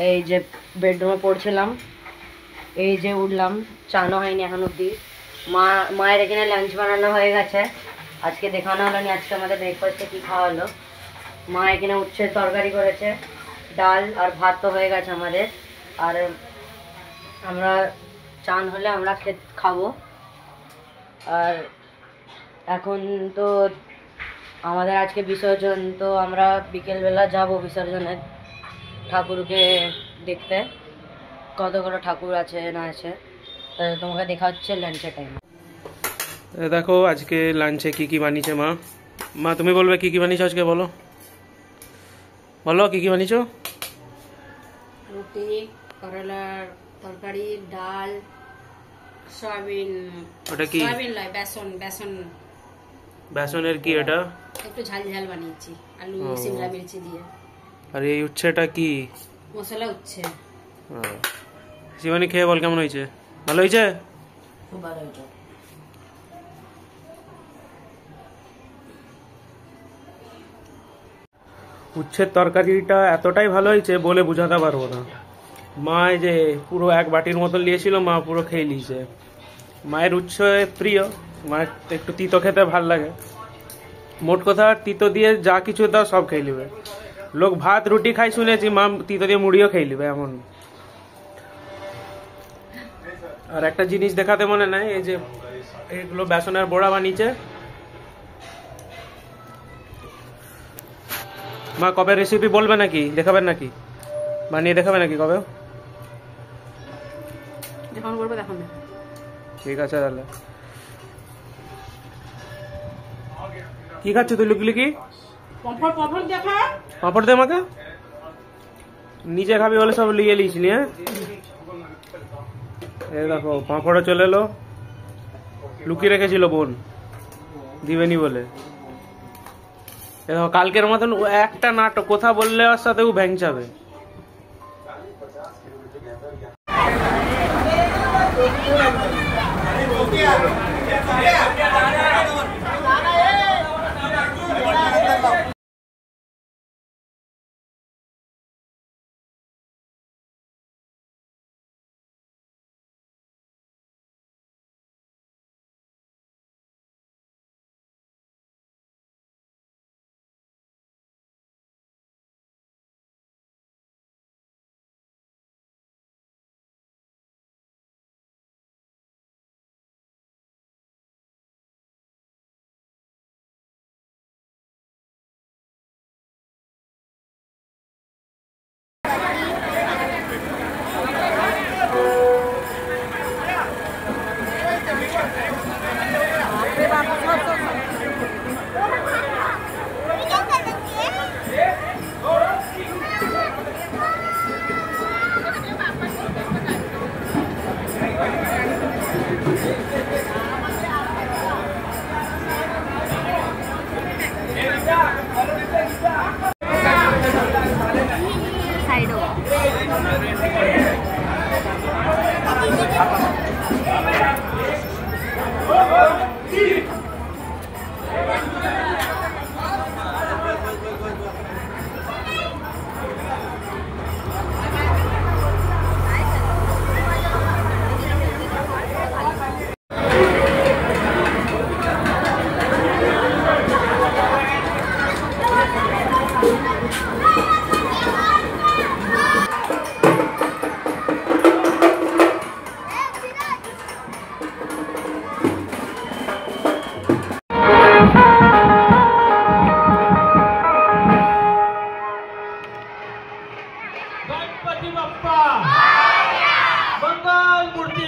এই যে বেডরুমে পড়ছিলাম, এই যে উঠলাম, চানো হয়নি এখন অব্দি। মায়ের এখানে লাঞ্চ বানানো হয়ে গেছে, আজকে দেখানো হলো নি আজকে আমাদের ব্রেকফাস্টে কী খাওয়া হলো। মা এখানে উচ্ছের তরকারি করেছে, ডাল আর ভাত তো হয়ে গেছে আমাদের। আর আমরা চান হলে আমরা খাবো। আর এখন তো আমাদের আজকে বিসর্জন, তো আমরা বিকেলবেলা যাব বিসর্জনের ঠাকুরকে দেখতে, কতগুলো ঠাকুর আছে না আছে। তোমাকে দেখা হচ্ছে লাঞ্চের টাইম। দেখো আজকে লাঞ্চে কি কি বানিয়েছে মা। মা তুমি বলবে কি কি বানিয়েছো আজকে, বলো বলো কি কি বানিয়েছো। রুটি, করলার তরকারি, ডাল, সয়াবিন। ওটা কি? সয়াবিন নয়, বেসন। বেসনের কি এটা? একটু ঝাল ঝাল বানিয়েছি, আলু শিমলা মির্চি দিয়ে। আর এই উচ্ছেটা কি? মশলা উচ্ছে। শিবানী খেয়ে বল কেমন হয়েছে। ভালো হয়েছে? খুব ভালো হয়েছে। উচ্ছের তরকারিটা এতটাই ভালো হয়েছে বলে বোঝাতে পারবো না। মা যে পুরো এক বাটির মতো নিয়েছিল, মা পুরো খেয়ে নিয়েছে। মায়ের উচ্ছে প্রিয়, মায়ের একটু তিতো খেতে ভাল লাগে। মোট কথা তিতো দিয়ে যা কিছু দাও সব খেয়ে নিবে। লোক ভাত রুটি খাই শুনেছি, মা তিতো দিয়ে মুড়িও খেয়ে নিবে এমন। আর একটা জিনিস দেখাতে মনে নাই, এই যে এগুলো বেসনের বড়া বানিয়েছে। মা কবে রেসিপি বলবে নাকি, দেখাবেন নাকি, বানিয়ে দেখাবে নাকি কবে? যখন করবো তখন। ঠিক আছে তাহলে। কি খাচ্ছ তুই লুকি লুকি? পাঁপড় দে আমাকে। নিচে খাবি বলে সব লিয়ে লিয়েছিলি। হ্যাঁ এই দেখো পাঁপড়ে চলে এলো, লুকিয়ে রেখেছিল বোন দিবেনি বলে। দেখো কালকের মতন একটা নাটক, কথা বললে ওর সাথে ও ভ্যাংচাবে। गणपती बाप्पा मंगल मूर्ती